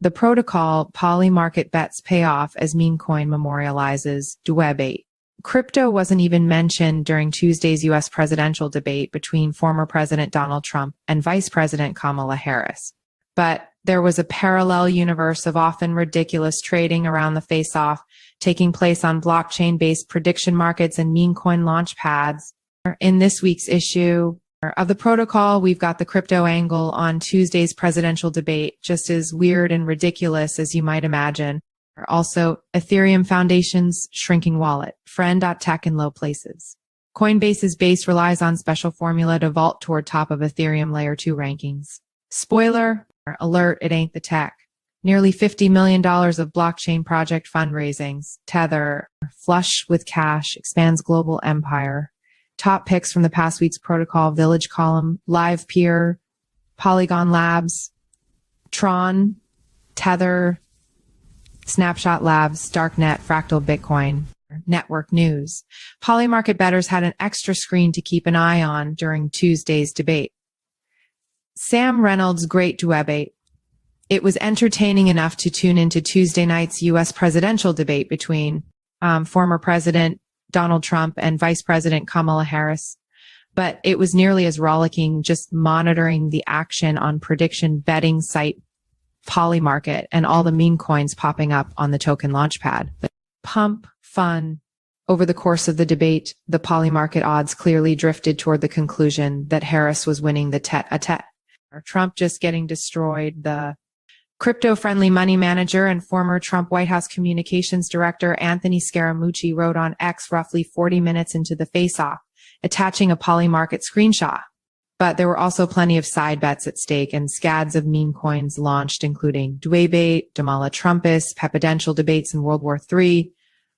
The protocol Polymarket bets pay off as Memecoin memorializes Dwebate. Crypto wasn't even mentioned during Tuesday's U.S. presidential debate between former President Donald Trump and Vice President Kamala Harris. But there was a parallel universe of often ridiculous trading around the faceoff taking place on blockchain-based prediction markets and Memecoin launchpads. In this week's issue of the protocol, we've got the crypto angle on Tuesday's presidential debate, just as weird and ridiculous as you might imagine. Also, Ethereum Foundation's shrinking wallet, Friend.Tech in low places. Coinbase's base relies on special formula to vault toward top of Ethereum Layer 2 rankings. Spoiler alert, it ain't the tech. Nearly $50 million of blockchain project fundraisings. Tether, flush with cash, expands global empire. Top picks from the past week's protocol Village column, Livepeer, Polygon Labs, Tron, Tether, Snapshot Labs, Starknet, Fractal Bitcoin. Network news. Polymarket bettors had an extra screen to keep an eye on during Tuesday's debate. Sam Reynolds' Great Dwebate. It was entertaining enough to tune into Tuesday night's U.S. presidential debate between former President Donald Trump and Vice President Kamala Harris. But it was nearly as rollicking just monitoring the action on prediction betting site Polymarket and all the meme coins popping up on the token launchpad. But pump fun. Over the course of the debate, the Polymarket odds clearly drifted toward the conclusion that Harris was winning the tete-a-tete. Trump just getting destroyed. The crypto-friendly money manager and former Trump White House communications director Anthony Scaramucci wrote on X roughly 40 minutes into the face-off, attaching a Polymarket screenshot. But there were also plenty of side bets at stake and scads of meme coins launched, including Dwebate, Kamala Trumpist, Pepidential debates in World War III,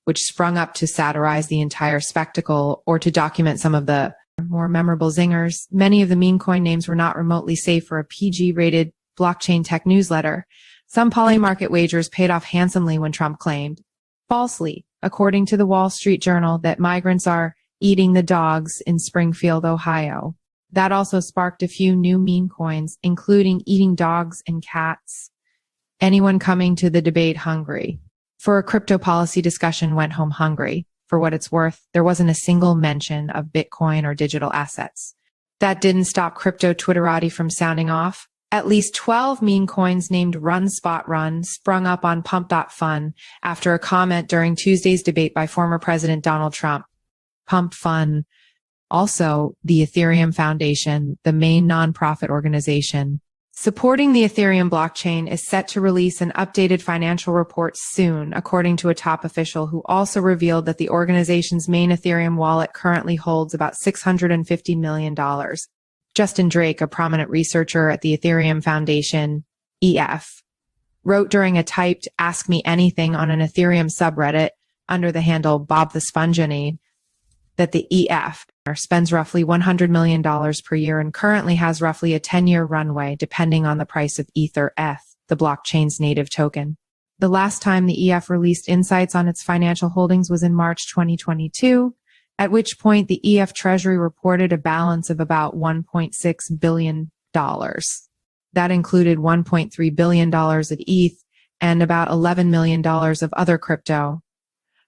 which sprung up to satirize the entire spectacle or to document some of the more memorable zingers. Many of the meme coin names were not remotely safe for a PG-rated blockchain tech newsletter. Some Polymarket wagers paid off handsomely when Trump claimed, falsely, according to the Wall Street Journal, that migrants are eating the dogs in Springfield, Ohio. That also sparked a few new meme coins, including eating dogs and cats. Anyone coming to the debate hungry for a crypto policy discussion went home hungry. For what it's worth, there wasn't a single mention of Bitcoin or digital assets. That didn't stop crypto Twitterati from sounding off. At least 12 meme coins named Run Spot Run sprung up on Pump.Fun after a comment during Tuesday's debate by former President Donald Trump. Pump Fun. Also, the Ethereum Foundation, the main nonprofit organization supporting the Ethereum blockchain, is set to release an updated financial report soon, according to a top official who also revealed that the organization's main Ethereum wallet currently holds about $650 million. Justin Drake, a prominent researcher at the Ethereum Foundation, EF, wrote during a typed Ask Me Anything on an Ethereum subreddit under the handle Bob the Spongeony that the EF spends roughly $100 million per year and currently has roughly a 10-year runway depending on the price of Ether ETH, the blockchain's native token. The last time the EF released insights on its financial holdings was in March 2022, at which point the EF Treasury reported a balance of about $1.6 billion. That included $1.3 billion of ETH and about $11 million of other crypto.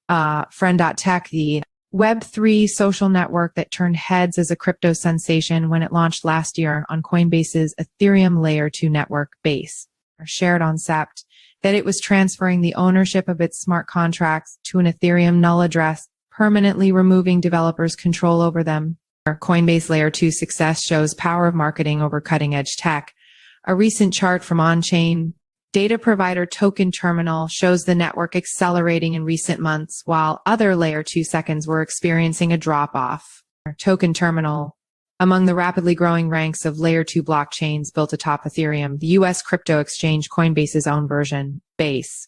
Friend.Tech, the Web3 social network that turned heads as a crypto sensation when it launched last year on Coinbase's Ethereum Layer 2 network Base, shared on Sept that it was transferring the ownership of its smart contracts to an Ethereum null address, permanently removing developers' control over them. Coinbase Layer 2 success shows power of marketing over cutting-edge tech. A recent chart from on-chain data provider Token Terminal shows the network accelerating in recent months, while other Layer 2 seconds were experiencing a drop-off. Token Terminal, among the rapidly growing ranks of Layer 2 blockchains built atop Ethereum, the U.S. crypto exchange Coinbase's own version, Base,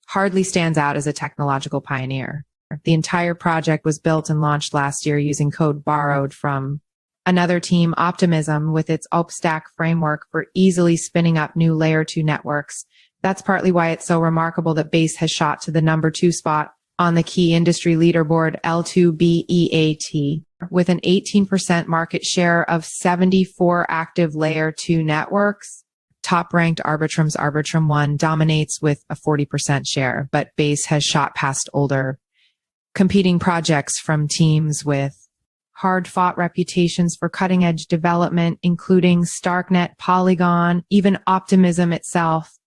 hardly stands out as a technological pioneer. The entire project was built and launched last year using code borrowed from another team, Optimism, with its OpenStack framework for easily spinning up new Layer 2 networks. That's partly why it's so remarkable that Base has shot to the number 2 spot on the key industry leaderboard L2BEAT, with an 18% market share of 74 active Layer 2 networks. Top-ranked Arbitrum's Arbitrum 1 dominates with a 40% share, but Base has shot past older competing projects from teams with hard-fought reputations for cutting-edge development, including Starknet, Polygon, even Optimism itself.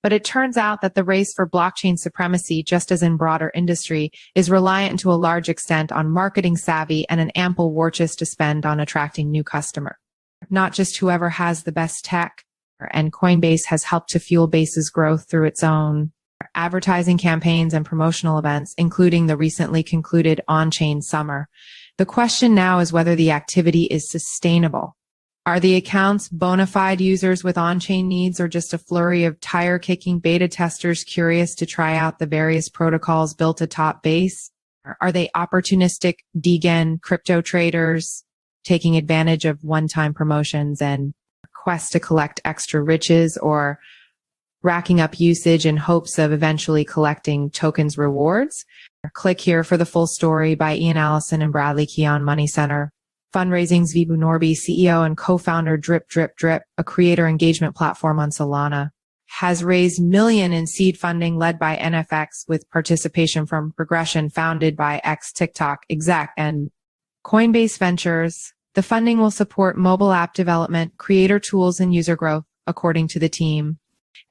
But it turns out that the race for blockchain supremacy, just as in broader industry, is reliant to a large extent on marketing savvy and an ample war chest to spend on attracting new customers. Not just whoever has the best tech, and Coinbase has helped to fuel Base's growth through its own advertising campaigns and promotional events, including the recently concluded on-chain summer. The question now is whether the activity is sustainable. Are the accounts bona fide users with on-chain needs or just a flurry of tire-kicking beta testers curious to try out the various protocols built atop Base? Are they opportunistic degen crypto traders taking advantage of one-time promotions and quest to collect extra riches, or racking up usage in hopes of eventually collecting tokens rewards? Click here for the full story by Ian Allison and Bradley Keon, Money Center. Fundraisings. Vibhu Norby, CEO and co-founder Drip, a creator engagement platform on Solana, has raised millions in seed funding led by NFX with participation from Progression, founded by ex-TikTok exec, and Coinbase Ventures. The funding will support mobile app development, creator tools, and user growth, according to the team.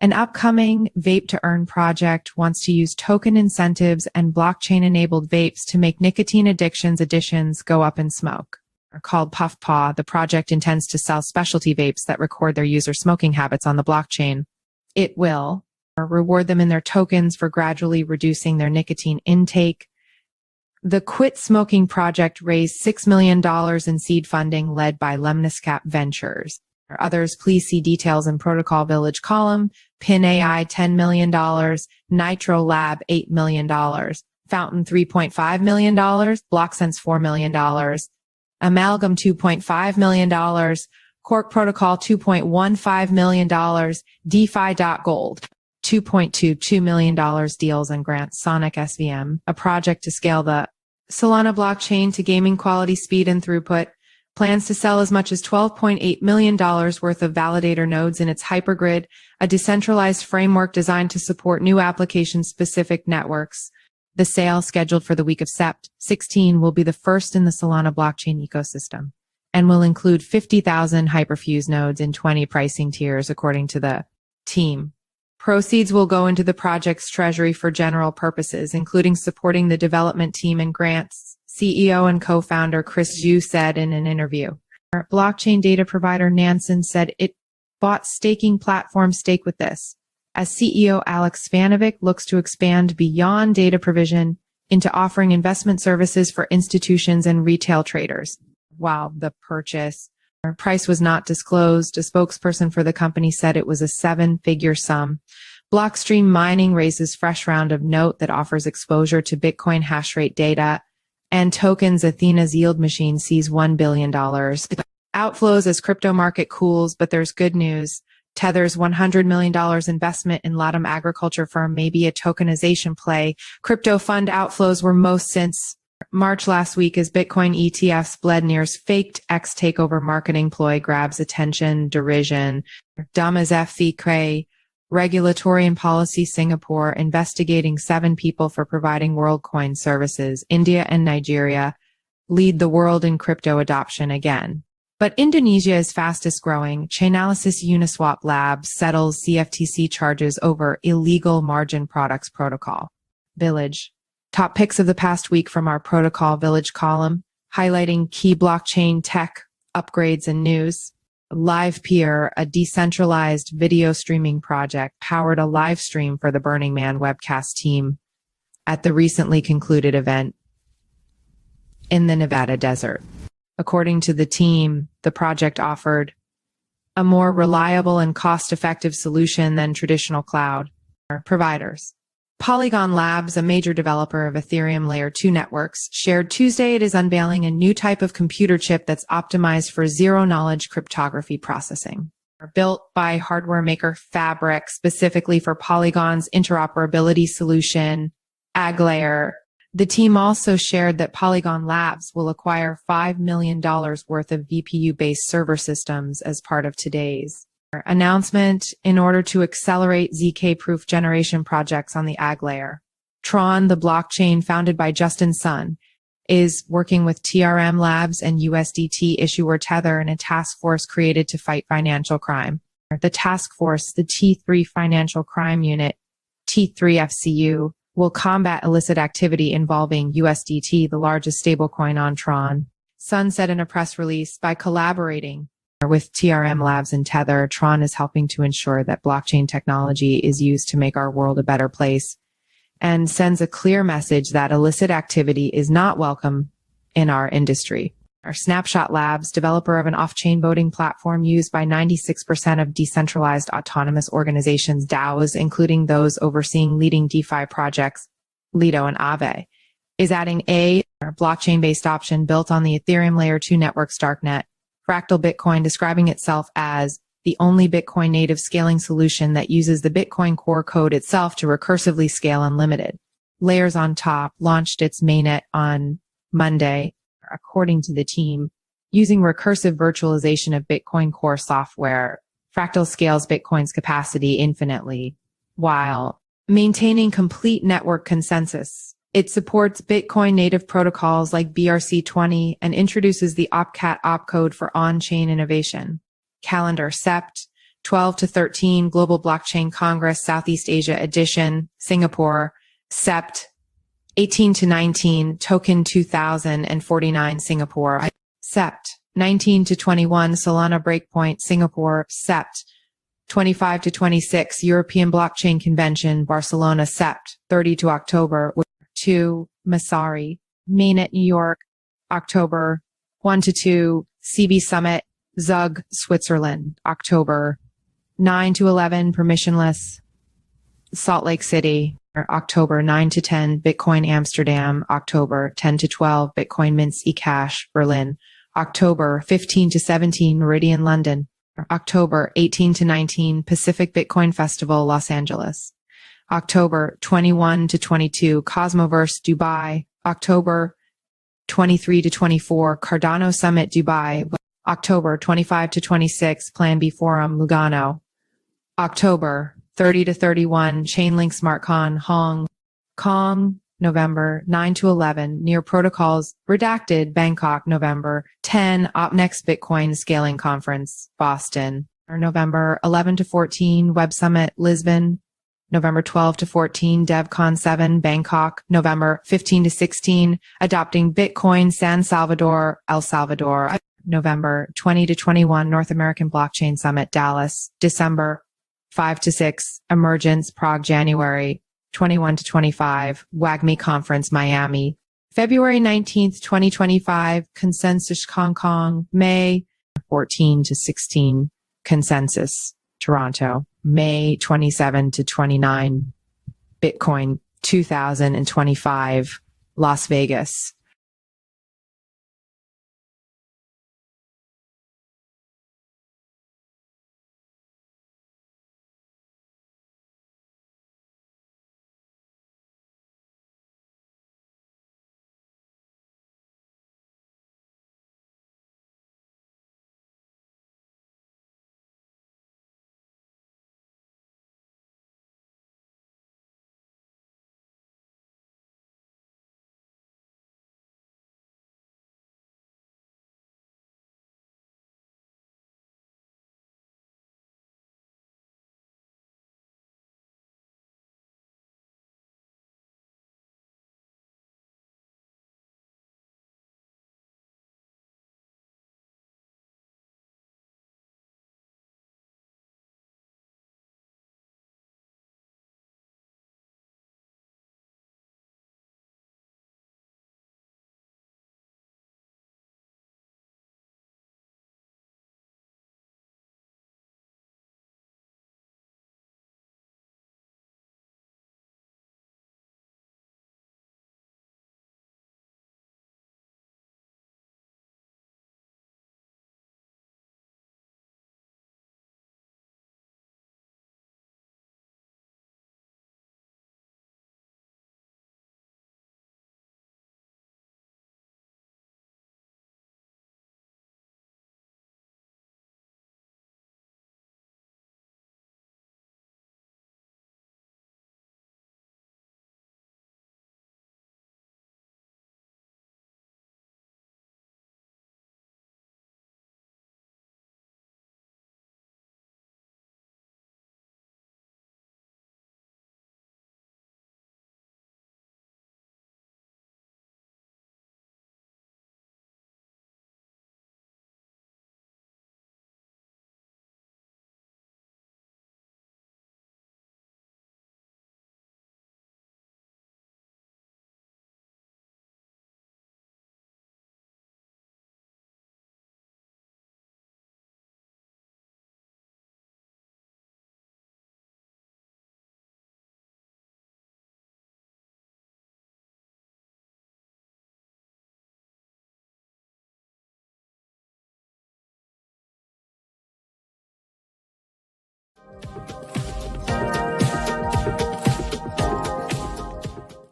An upcoming vape-to-earn project wants to use token incentives and blockchain-enabled vapes to make nicotine additions go up in smoke. Called Puffpaw, the project intends to sell specialty vapes that record their user smoking habits on the blockchain. It will reward them in their tokens for gradually reducing their nicotine intake. The Quit Smoking project raised $6 million in seed funding led by Lemniscap Ventures. Others, please see details in Protocol Village column. Pin AI $10 million, Nitro Lab $8 million, Fountain $3.5 million, BlockSense $4 million, Amalgam $2.5 million, Cork Protocol $2.15 million, DeFi.Gold $2.22 million deals and grants. Sonic SVM, a project to scale the Solana blockchain to gaming quality, speed, and throughput, plans to sell as much as $12.8 million worth of validator nodes in its hypergrid, a decentralized framework designed to support new application-specific networks. The sale, scheduled for the week of Sept. 16, will be the first in the Solana blockchain ecosystem and will include 50,000 Hyperfuse nodes in 20 pricing tiers, according to the team. Proceeds will go into the project's treasury for general purposes, including supporting the development team and grants, CEO and co-founder Chris Zhu said in an interview. Blockchain data provider Nansen said it bought staking platform Stake with this, as CEO Alex Svanovic looks to expand beyond data provision into offering investment services for institutions and retail traders. While the purchase price was not disclosed, a spokesperson for the company said it was a seven-figure sum. Blockstream Mining raises fresh round of note that offers exposure to Bitcoin hash rate data, and tokens Athena's yield machine sees $1 billion. Outflows as crypto market cools, but there's good news. Tether's $100 million investment in LATAM agriculture firm may be a tokenization play. Crypto fund outflows were most since March last week as Bitcoin ETFs bled near's faked X takeover marketing ploy grabs attention, derision. Dumb as FCK, Regulatory and Policy Singapore investigating 7 people for providing WorldCoin services. India and Nigeria lead the world in crypto adoption again. But Indonesia is fastest growing. Chainalysis Uniswap Labs settles CFTC charges over illegal margin products protocol. Village. Top picks of the past week from our Protocol Village column, highlighting key blockchain tech upgrades and news. Livepeer, a decentralized video streaming project, powered a live stream for the Burning Man webcast team at the recently concluded event in the Nevada desert. According to the team, the project offered a more reliable and cost-effective solution than traditional cloud providers. Polygon Labs, a major developer of Ethereum Layer 2 networks, shared Tuesday it is unveiling a new type of computer chip that's optimized for zero-knowledge cryptography processing. Built by hardware maker Fabric specifically for Polygon's interoperability solution, AgLayer. The team also shared that Polygon Labs will acquire $5 million worth of VPU-based server systems as part of today's Announcement in order to accelerate ZK-proof generation projects on the ag layer. Tron, the blockchain founded by Justin Sun, is working with Ethereum Labs and USDT issuer Tether in a task force created to fight financial crime. The task force, the T3 Financial Crime Unit, T3FCU, will combat illicit activity involving USDT, the largest stablecoin on Tron. Sun said in a press release, by collaborating with TRM Labs and Tether, Tron is helping to ensure that blockchain technology is used to make our world a better place, and sends a clear message that illicit activity is not welcome in our industry. Our Snapshot Labs, developer of an off-chain voting platform used by 96% of decentralized autonomous organizations, DAOs, including those overseeing leading DeFi projects, Lido and Aave, is adding a blockchain-based option built on the Ethereum Layer 2 network Starknet, Fractal Bitcoin, describing itself as the only Bitcoin native scaling solution that uses the Bitcoin core code itself to recursively scale unlimited. Layers on Top launched its mainnet on Monday, according to the team, using recursive virtualization of Bitcoin core software. Fractal scales Bitcoin's capacity infinitely while maintaining complete network consensus. It supports Bitcoin native protocols like BRC20 and introduces the OpCat opcode for on-chain innovation. Calendar Sept, 12 to 13 Global Blockchain Congress Southeast Asia Edition, Singapore. Sept, 18 to 19 Token 2049 Singapore. Sept, 19 to 21 Solana Breakpoint Singapore. Sept, 25 to 26 European Blockchain Convention Barcelona. Sept, 30 to October 2 Masari Mainnet New York. October 1 to 2 CB Summit Zug Switzerland. October 9 to 11 Permissionless Salt Lake City. October 9 to 10 Bitcoin Amsterdam. October 10 to 12 Bitcoin Mints eCash Berlin. October 15 to 17 Meridian London. October 18 to 19 Pacific Bitcoin Festival Los Angeles. October 21 to 22 Cosmoverse Dubai. October 23 to 24 Cardano Summit Dubai. October 25 to 26 Plan B Forum Lugano. October 30 to 31 Chainlink SmartCon Hong Kong. November 9 to 11 Near Protocols Redacted Bangkok. November 10 OpNext Bitcoin Scaling Conference Boston. November 11 to 14 Web Summit Lisbon. November 12 to 14 DevCon 7 Bangkok. November 15 to 16 Adopting Bitcoin San Salvador, El Salvador. November 20 to 21 North American Blockchain Summit Dallas. December 5 to 6 Emergence Prague. January 21 to 25 WAGMI Conference Miami. February 19th 2025 Consensus Hong Kong. May 14 to 16 Consensus Toronto. May 27 to 29 Bitcoin 2025 Las Vegas.